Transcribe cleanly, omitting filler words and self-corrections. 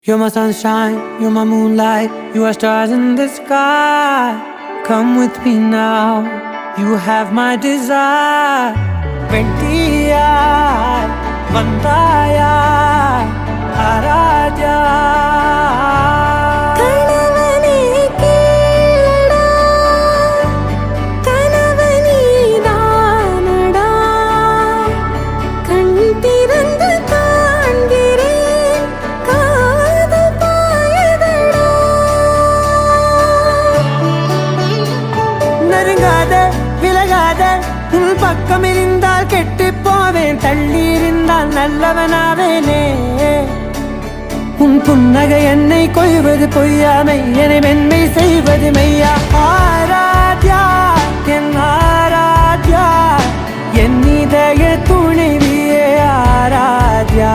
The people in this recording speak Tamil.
You're my sunshine, you're my moonlight, you are stars in the sky. Come with me now, you have my desire. Vendiya, vandaya, aradya. உன் பக்கம் இருந்தால் கெட்டு போவேன், தள்ளி இருந்தால் நல்லவனாவேனே. உன் புன்னகை என்னை கொய்வது பொய்யாமை, என்னை மென்மை செய்வது மெய்யா. ஆராத்யா என் ஆராத்யா, என் இதய துணைவியே ஆராத்யா.